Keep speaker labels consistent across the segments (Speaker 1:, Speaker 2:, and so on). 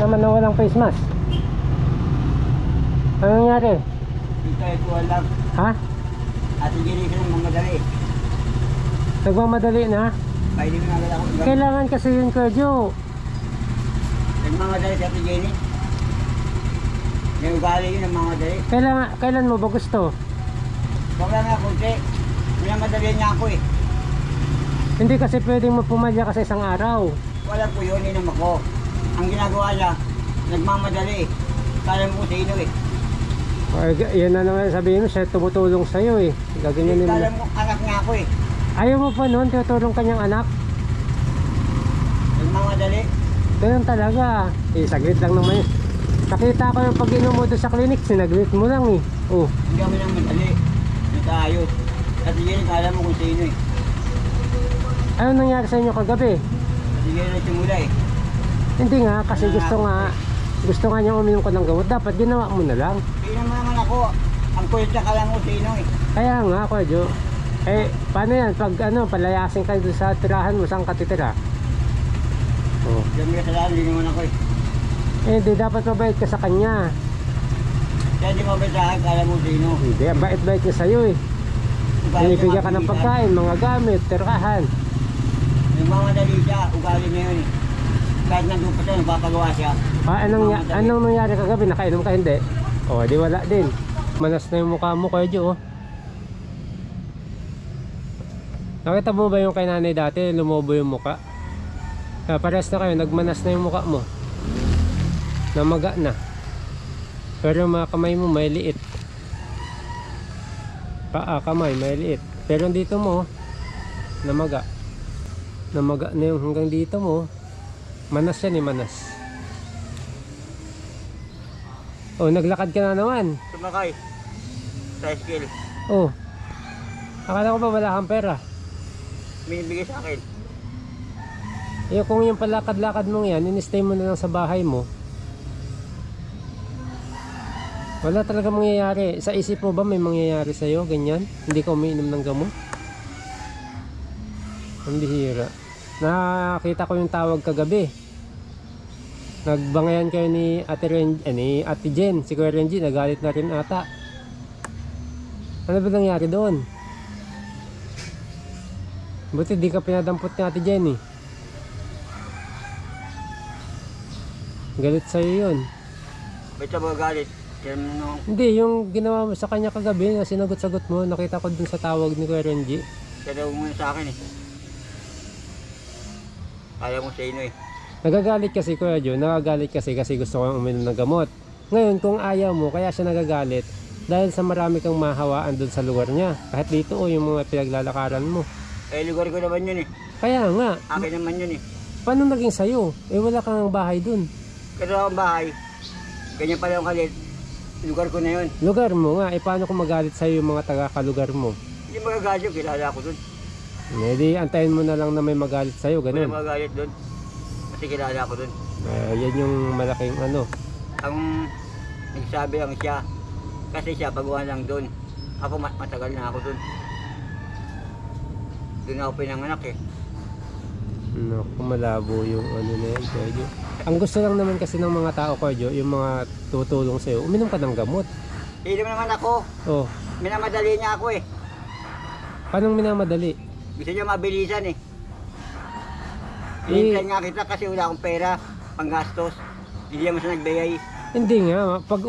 Speaker 1: naman na walang face mask? Ano nangyari?
Speaker 2: Ito ay kuha lang.
Speaker 1: Ha?
Speaker 2: At hindi rin siya mamadali.
Speaker 1: Nagmamadali na?
Speaker 2: Pwede mo nagala ako.
Speaker 1: Kailangan kasi yun, Kuya Jo.
Speaker 2: Nagmamadali si Ate Jenny. May ugali yun ang mga dali.
Speaker 1: Kailan mo ba gusto?
Speaker 2: Wala nga kunti. Minamadali niya ako eh.
Speaker 1: Hindi kasi pwedeng mapumalya kasi isang araw.
Speaker 2: Wala po yun, inam ako. Ang ginagawa niya, nagmamadali eh. Kala mo kung sino eh.
Speaker 1: Ay, yan na naman sabihin mo, siya tumutulong sa'yo eh. Gaganyanin mo.
Speaker 2: Kala mo anak niya ako eh.
Speaker 1: Ayaw mo pa noon, tutulong kanyang anak.
Speaker 2: Nagmamadali.
Speaker 1: Ganun talaga. Eh, saglit lang naman yun. Nakita ko yung pag-inom mo doon sa clinic, sinaglit mo lang eh. Oh.
Speaker 2: Hindi kami nang madali. Hindi tayo. At yun, kala mo kung sino eh.
Speaker 1: Ano nangyari sa inyo kagabi?
Speaker 2: At yun na simula eh.
Speaker 1: Hindi nga, kasi gusto nga niyang uminom ko ng gamot. Dapat ginawa mo na lang.
Speaker 2: Hindi naman ako. Ang kulit na kala mo sino eh.
Speaker 1: Kaya nga, Kuya Jo. Eh, paano yan? Pag palayasin ka doon sa tirahan mo, saan ka titira? Oh.
Speaker 2: Dami ka sa lahat, hindi naman ako eh.
Speaker 1: Eh, di dapat mabait ka sa kanya.
Speaker 2: Kaya di mabait sa akin, kala mo sino.
Speaker 1: Hindi, bait-bait niya sa'yo eh. Binibigyan ka ng pagkain, mga gamit, tirahan.
Speaker 2: Nagmamadali siya, ugali niya yun eh. Kahit nandun pa siya, nagpapagawa siya.
Speaker 1: Anong nangyari kagabi? Nakainom ka hindi? O, di wala din. Manas na yung mukha mo, Kuya Jo. Nakita mo ba yung kay nanay dati? Lumobo yung mukha. Parehas na kayo, nagmanas na yung mukha mo. Namaga na. Pero mga kamay mo may liit. Paa, kamay may liit. Pero dito mo, namaga. Namaga na yung hanggang dito mo. Manas yan eh, manas. Oh, naglakad ka na naman.
Speaker 2: Sumakay. Tricycle.
Speaker 1: Oh. Akala ko ba wala kang pera?
Speaker 2: Binibigay sa akin.
Speaker 1: Eh kung yung palakad-lakad mong yan, in-stay mo na lang sa bahay mo. Wala talaga mangyayari. Sa isip mo ba may mangyayari sa'yo? Ganyan? Hindi ka umiinom ng gamot? Ang bihira. Nakakita ko yung tawag kagabi. Nagbangayan kayo ni Ate Jen. Si Kuya Renji, nagalit na rin ata. Ano ba nangyari doon? Buti di ka pinadampot ni Ate Jen eh. Galit sa'yo yun.
Speaker 2: Ba't siya ba galit?
Speaker 1: Hindi, yung ginawa mo sa kanya kagabi na sinagot-sagot mo, nakita ko dun sa tawag ni Kuya Renji.
Speaker 2: Siya daw muna sa akin eh. Kaya mo sa ino eh.
Speaker 1: Nagagalit kasi Kuya Jo, nagagalit kasi gusto ko uminom ng gamot. Ngayon kung ayaw mo, kaya siya nagagalit dahil sa marami kang mahawaan dun sa lugar niya. Kahit dito yung mga pinaglalakaran mo.
Speaker 2: Eh lugar ko naman yun eh.
Speaker 1: Kaya nga.
Speaker 2: Akin naman yun eh.
Speaker 1: Paano naging sayo? Eh wala kang bahay dun.
Speaker 2: Kasi akong bahay, ganyan pala yung kalit. Lugar ko na yun.
Speaker 1: Lugar mo nga, eh paano kung magalit sa'yo yung mga taga-kalugar mo?
Speaker 2: Hindi magagalit yun, kilala ako dun.
Speaker 1: Hindi, antayin mo na lang na may magalit sa'yo, ganun.
Speaker 2: Wala magagalit dun. Kasi kilala ako dun.
Speaker 1: Yan yung malaking ano.
Speaker 2: Ang nagsabi lang siya, kasi siya baguhan lang dun. Ako matagal na ako dun. Dun ako pinanganak eh.
Speaker 1: Naku, malabo yung ano na yan, Kuya Jo. Ang gusto lang naman kasi ng mga tao, Kuya Jo, yung mga tutulong sa'yo, uminom ka ng gamot.
Speaker 2: Inom naman ako.
Speaker 1: Oh.
Speaker 2: Minamadali niya ako eh.
Speaker 1: Paano minamadali?
Speaker 2: Gusto niya mabilisan eh. Hinintay nga kita kasi wala akong pera, panggastos. Hindi naman siya nagbigay.
Speaker 1: Hindi nga, pag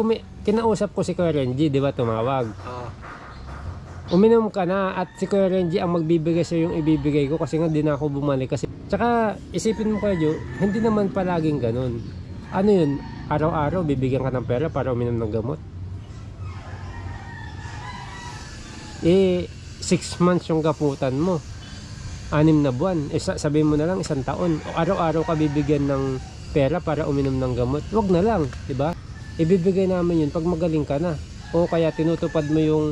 Speaker 1: kinausap ko si Kuya Renji, di ba tumawag?
Speaker 2: Oo.
Speaker 1: Uminom ka na at si Kuya Renji ang magbibigay sa'yo yung ibibigay ko kasi nga di na ako bumalik. Kasi, tsaka isipin mo Kuya Jo, hindi naman palaging ganun. Ano yun? Araw-araw bibigyan ka ng pera para uminom ng gamot? Eh, 6 months yung gaputan mo. 6 na buwan. Eh, sabihin mo na lang 1 taon. O araw-araw ka bibigyan ng pera para uminom ng gamot. Wag na lang, di ba? Ibibigay namin yun pag magaling ka na. O kaya tinutupad mo yung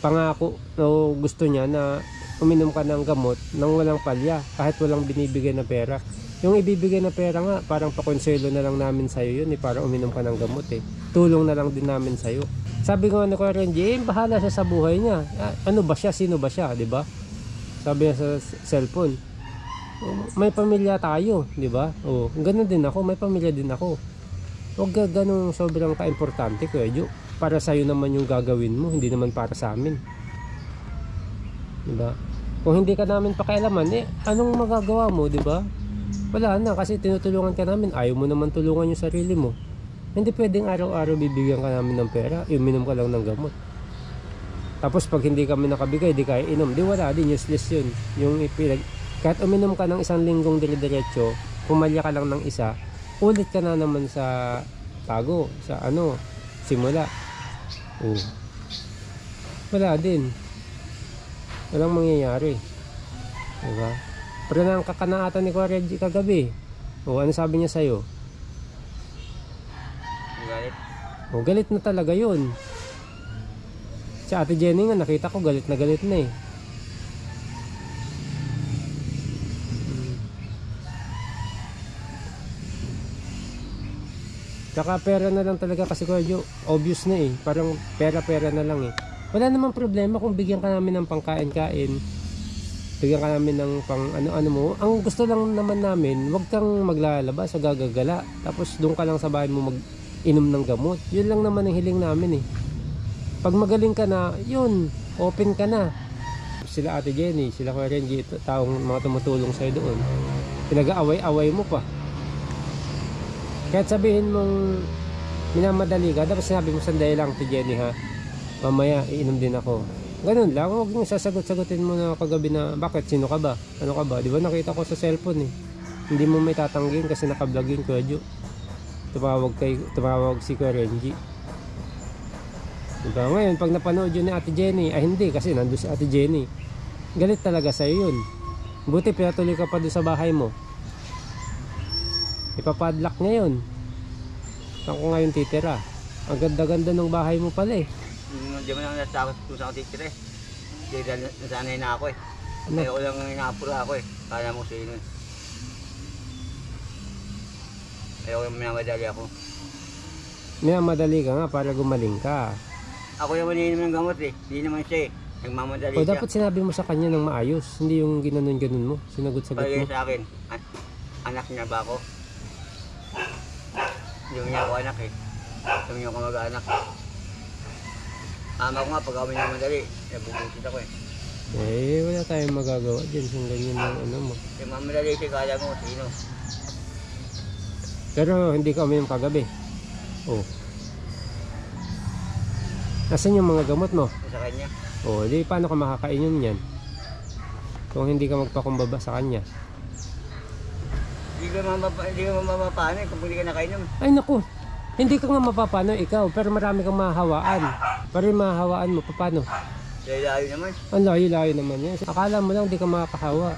Speaker 1: pangako o gusto niya na uminom ka ng gamot nang walang palya, kahit walang binibigay na pera. Yung ibibigay na pera nga, parang pakonselo na lang namin sa'yo yun eh, para uminom ka ng gamot eh. Tulong na lang din namin sa'yo. Sabi ko nga ni Kuya Renji, bahala siya sa buhay niya. Ano ba siya? Sino ba siya? Di ba? Sabi niya sa cellphone. May pamilya tayo, di ba? Oh, ganun din ako, may pamilya din ako. Huwag ka ganun sobrang ka-importante, Kuya Jo. Para sa'yo naman yung gagawin mo, hindi naman para sa amin. Diba? Kung hindi ka namin pakialaman, anong magagawa mo, diba? Wala na, kasi tinutulungan ka namin. Ayaw mo naman tulungan yung sarili mo. Hindi pwedeng araw-araw bibigyan ka namin ng pera, uminom ka lang ng gamot. Tapos pag hindi kami nakabigay, di kaya inom. Di wala din, useless yun. Kahit uminom ka ng 1 linggong dire-diretso, pumalya ka lang ng isa, ulit ka na naman sa tago, sa simula. Wala din. Walang mangyayari. Diba? Pero nang kakanaatan ni Kuya Reggie kagabi. Ano sabi niya sa'yo?
Speaker 2: Galit.
Speaker 1: Galit na talaga yun. Si Ate Jenny nga, nakita ko galit na eh. Tsaka pera na lang talaga kasi Kuya Jo, obvious na eh. Parang pera-pera na lang eh. Wala namang problema kung bigyan ka namin ng pangkain-kain. Bigyan ka namin ng pang ano mo. Ang gusto lang naman namin, wag kang maglalabas o gagagala. Tapos doon ka lang sa bahay mo mag-inom ng gamot. Yun lang naman ang hiling namin eh. Pag magaling ka na, yun, open ka na. Sila Ate Jenny, sila Kuya Renji, taong mga tumutulong sa'yo doon. Pinag-aaway-away mo pa. Kahit sabihin mong minamadali ka, dapat sinabi mo sandali lang, Ate Jenny ha. Mamaya, iinom din ako. Ganun lang, huwag yung sasagot-sagutin mo na kagabi na, bakit, sino ka ba? Ano ka ba? Di ba nakita ko sa cellphone eh. Hindi mo may tatanggin kasi nakablog yun, Kuya Jo. Tumawag si Kuya Renji. Diba? Ngayon, pag napanood yun ni Ate Jenny, ay hindi, kasi nandun si Ate Jenny. Galit talaga sa'yo yun. Buti, pinatuloy ka pa doon sa bahay mo. Ipapadlock niya yun. Saan ko ngayon titira? Ang ganda-ganda ng bahay mo pala eh.
Speaker 2: Hindi mo lang natakot kung saan ako titira eh. Dahil nasanay na ako eh.
Speaker 1: Ano?
Speaker 2: Ayoko lang inaapura ako eh. Kaya mo sino eh. Ayoko lang minamadali ako.
Speaker 1: Minamadali ka nga para gumaling ka.
Speaker 2: Ako yung maninom ng gamot eh. Hindi naman siya eh. Nagmamadali
Speaker 1: O
Speaker 2: siya.
Speaker 1: dapat sinabi mo sa kanya ng maayos. Hindi yung ginanon-ganon mo. Sinagot-sagot
Speaker 2: Kaya
Speaker 1: mo.
Speaker 2: sa akin, anak niya ba ako? Hindi mo niya ako anak eh. Hindi niya ako mag-anak. Ama ko nga pag ako minamadali. Nabubusit ako eh.
Speaker 1: Wala tayong magagawa dyan. Kung ganyan yung ano mo.
Speaker 2: Nagmamadali siya kala mo sino.
Speaker 1: Pero hindi ka uminom kagabi. Nasaan yung mga gamot mo?
Speaker 2: Sa kanya.
Speaker 1: Di paano ka makakainom yan? Kung hindi ka magpakumbaba sa kanya.
Speaker 2: Hindi ka mapapano eh kung hindi ka nakainom.
Speaker 1: Ay naku, hindi ka nga mapapano ikaw, pero marami kang mahahawaan. Pero yung mahahawaan mo, paano?
Speaker 2: Layo naman.
Speaker 1: Ang layo-layo naman yan. Akala mo lang hindi ka makakahawa.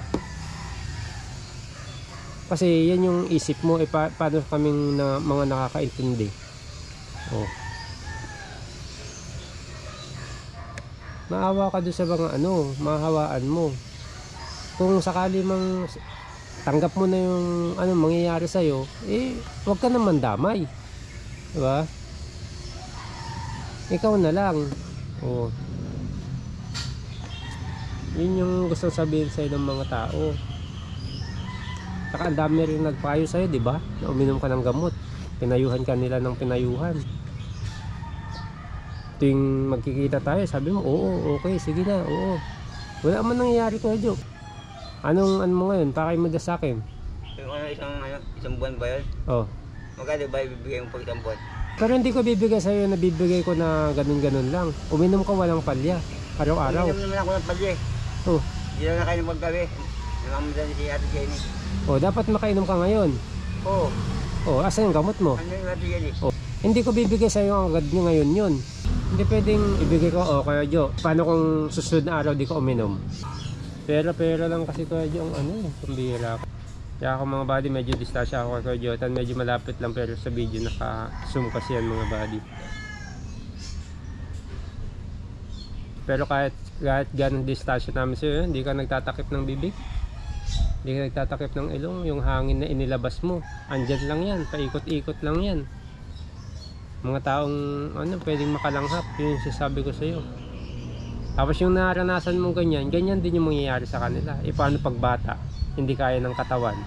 Speaker 1: Kasi yan yung isip mo, paano kaming mga nakakaintindi. Maawa ka doon sa mga mahawaan mo. Kung sakali mang tanggap mo na yung mangyayari sa'yo, huwag ka naman damay. Diba? Ikaw na lang. Yun yung gusto sabihin sa'yo ng mga tao. Saka ang dami rin nagpayo sa'yo, diba? Na uminom ka ng gamot. Pinayuhan ka nila ng pinayuhan. Tuwing magkikita tayo, sabi mo, oo, okay, sige na, oo. Wala man nangyayari ko, Jo. Anong mo ngayon? Pakay mo sa akin.
Speaker 2: Isang buwan ba yun? Magkano ba ibibigay mo pag isang buwan?
Speaker 1: Pero hindi ko bibigay sa'yo, nabibigay ko na ganun-ganun lang. Uminom ka walang palya, araw-araw.
Speaker 2: Uminom naman ako ng palya eh. Hindi lang na kayo ng paggabi. Namamadali si Ate Jenny.
Speaker 1: Dapat makainom ka ngayon. Asa yung gamot mo?
Speaker 2: Ano yung Ate Jenny?
Speaker 1: Hindi ko bibigay sa'yo agad ngayon yun. Hindi pwedeng ibigay ko, kaya Jo, paano kung susunod na araw di ko uminom? Pera lang kasi Kuya Jo ang pambihira ko. Kaya ako mga buddy, medyo distasya ako kay Kuya Jo. Medyo malapit lang pero sa video naka-zoom kasi yan mga buddy. Pero kahit ganun distasya namin sa'yo, hindi ka nagtatakip ng bibig. Hindi ka nagtatakip ng ilong. Yung hangin na inilabas mo, andyan lang yan, paikot-ikot lang yan. Mga taong pwedeng makalanghap, yun yung sasabi ko sa iyo. Tapos yung naranasan mo ganyan din yung mangyayari sa kanila. Paano pag bata, hindi kaya ng katawan?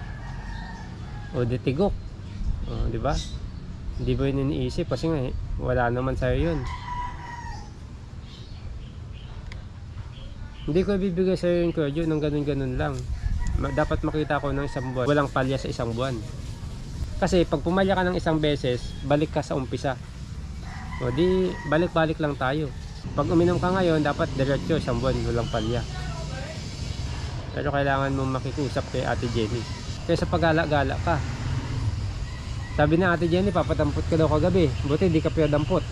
Speaker 1: Detigok. Di ba? Hindi ba yun iniisip? Kasi nga wala naman sa'yo yun. Hindi ko ibibigay sa'yo yung cardio ng ganun-ganun lang. Dapat makita ko ng isang buwan. Walang palya sa isang buwan. Kasi pag pumalya ka ng isang beses, balik ka sa umpisa. O di, balik-balik lang tayo. Pag uminom ka ngayon, dapat diretso isang buwan, walang palya. Pero kailangan mong makikusap kay Ate Jenny. Kaysa pag-gala-gala ka. Sabi na Ate Jenny, papadampot ka daw kagabi. Buti di ka pinadampot.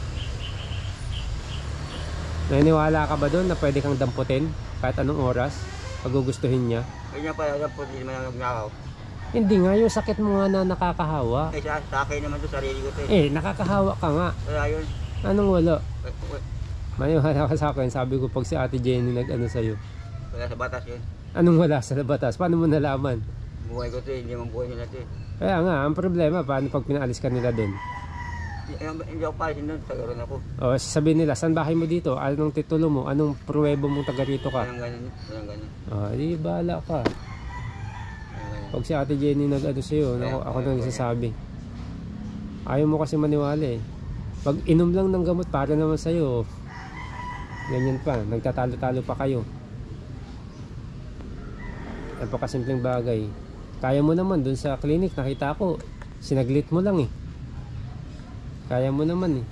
Speaker 1: Naniniwala ka ba doon na pwede kang damputin kahit anong oras? Pag gugustuhin niya?
Speaker 2: Kanya pala dampot, hindi naman nagnakaw.
Speaker 1: Hindi nga, yung sakit mo nga na nakakahawa.
Speaker 2: Eh sa akin naman to, sarili ko to eh.
Speaker 1: Nakakahawa ka nga.
Speaker 2: Wala yun.
Speaker 1: Anong wala? Maniwala ka sa akin, sabi ko pag si Ate Jenny nag-ano sa'yo.
Speaker 2: Wala sa batas yun.
Speaker 1: Anong wala sa batas? Paano mo nalaman?
Speaker 2: Buhay ko to eh, hindi naman buhay nila to eh.
Speaker 1: Kaya nga, ang problema, paano pag pinaalis ka nila doon?
Speaker 2: Hindi ako palisin doon, tagaroon ako.
Speaker 1: O, sasabihin nila, saan bahay mo dito? Anong titulo mo? Anong pruwebo mong taga rito ka?
Speaker 2: Walang ganun, walang ganun.
Speaker 1: Di bahala ka.
Speaker 2: Walang ganun.
Speaker 1: Pag si Ate Jenny nag-ano sa'yo, ako nang isasabi. Ayaw mo kasi maniwala eh. Pag inom lang ng gamot para naman sa'yo, ganyan pa, nagtatalo-talo pa kayo. Napakasimpleng bagay. Kaya mo naman dun sa clinic, nakita ko, sinaglit mo lang eh. Kaya mo naman eh.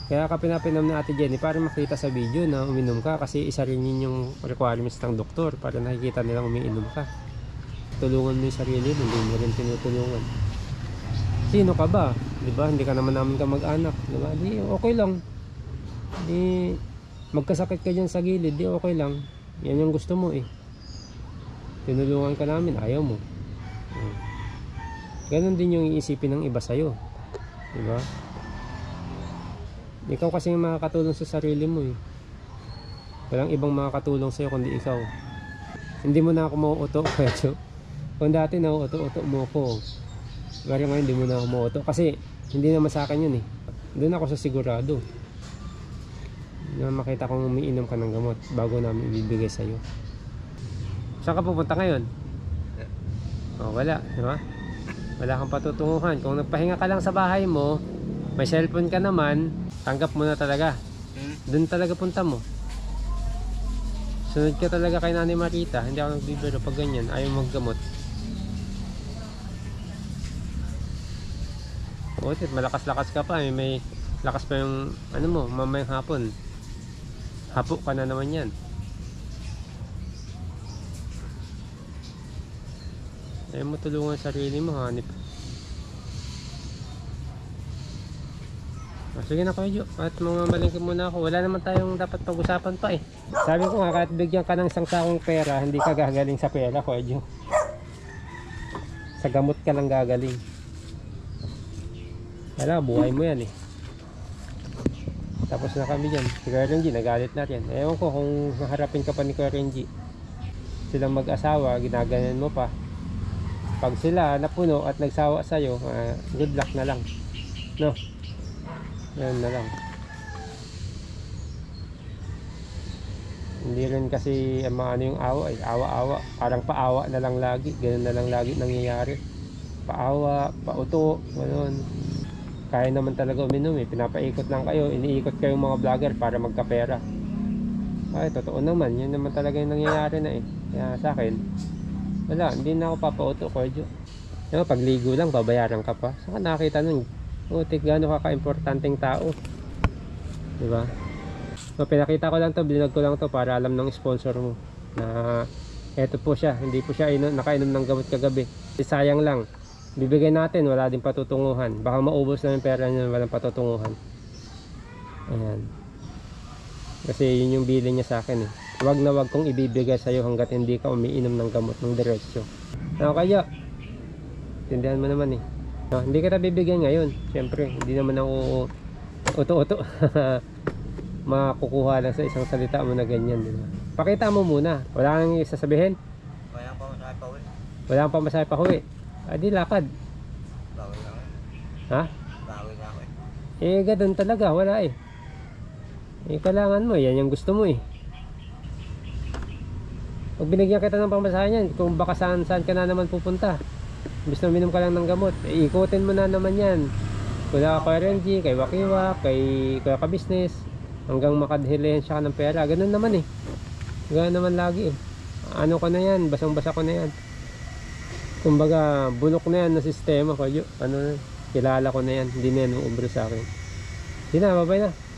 Speaker 1: Kaya ka pinapainom na Ate Jenny para makita sa video na uminom ka, kasi isa rin yun yung requirements ng doktor para nakikita nilang umiinom ka. Tulungan mo yung sarili mo, hindi mo rin tinutulungan. Sino ka ba? Diba? Hindi ka naman namin kamag-anak. Diba? Di okay lang. Di magkasakit ka dyan sa gilid, di okay lang. Yan yung gusto mo eh. Tinulungan ka namin, ayaw mo. Ganon din yung iisipin ng iba sa'yo. Diba? Ikaw kasi yung makakatulong sa sarili mo eh. Walang ibang makakatulong sa'yo kundi ikaw. Hindi mo na ako mauuto, Pedro. Kung dati nauuto-uto mo ko, pero ngayon hindi mo na ako mauuto. Kasi hindi naman sa akin yun eh. Doon ako sa sigurado na makita kong umiinom ka ng gamot bago namin ibibigay sa'yo. Saan ka pupunta ngayon? Wala, di ba? Wala kang patutunguhan. Kung nagpahinga ka lang sa bahay mo, may cellphone ka naman, tanggap mo na talaga. Doon talaga punta mo. Sunod ka talaga kay Nanay Marita. Hindi ako nagbibiro pag ganyan, ayaw maggamot. Butit, malakas-lakas ka pa. May lakas pa yung ano mo, mamayang hapon. Hapo ka na naman yan. Ayaw mo tulungan sarili mo, hanip. Sige na Kuya Jo, at mamamalingkin muna ako. Wala naman tayong dapat pag-usapan pa eh. Sabi ko nga, kahit bigyan ka ng isang sakong pera, hindi ka gagaling sa pera, Kuya Jo. Sa gamot ka lang gagaling. Wala, buhay mo yan eh. Tapos na kami dyan. Si Kuya Renji, nagalit natin. Ewan ko kung maharapin ka pa ni Kuya Renji. Silang mag-asawa, ginaganan mo pa. Pag sila napuno at nagsawa sa'yo, good luck na lang. No? Yan na lang. Hindi rin kasi maano yung awa, awa-awa. Parang paawa na lang lagi. Ganun na lang lagi nangyayari. Paawa, pauto, gano'n. Kaya naman talaga uminom eh. Pinapaikot lang kayo. Iniikot kayong mga vlogger para magkapera. Ay, totoo naman. Yun naman talaga yung nangyayari na eh. Kaya sa akin, wala. Hindi na ako papauto, Kuya Jo. Yung pagligo lang, babayaran ka pa. Saan ka nakakita nun? Utik, gano'n ka ka-importanteng tao. Diba? So, pinakita ko lang to, binag ko lang to para alam ng sponsor mo na eto po siya. Hindi po siya nakainom ng gamot kagabi. Sayang lang. Bibigay natin, wala din patutunguhan. Baka maubos na yung pera niya, walang patutunguhan. Ayan. Kasi yun yung bilin niya sa akin eh. Wag na wag kong ibibigay sa'yo hanggat hindi ka umiinom ng gamot ng diretsyo. Ano kaya? Tindihan mo naman eh. No, hindi kita bibigyan ngayon. Siyempre, hindi naman ako uto-uto. Makukuha lang sa isang salita mo na ganyan. Diba? Pakita mo muna. Wala kang isasabihin?
Speaker 2: Wala pang pamasahe pa uwi.
Speaker 1: Wala kang pamasahe pa uwi. Di lakad.
Speaker 2: Bawal na ako.
Speaker 1: Ha?
Speaker 2: Bawal na ako eh.
Speaker 1: Ganun talaga. Wala eh. Kailangan mo. Yan yung gusto mo eh. Pag binigyan kita ng pamasahe yan, kung baka saan ka na naman pupunta, imbis na minom ka lang ng gamot, ikutin mo na naman yan. Wala ka kay Renji, kay Wakiwak, kay Ka-Business, hanggang makadhilensya ka ng pera. Ganun naman eh. Ganun naman lagi eh. Ano ko na yan, basang-basa ko na yan. Kumbaga, bulok na yan na sistema ko. Ano, kilala ko na yan. Hindi na yan uubra sa akin. Hindi na, babay na.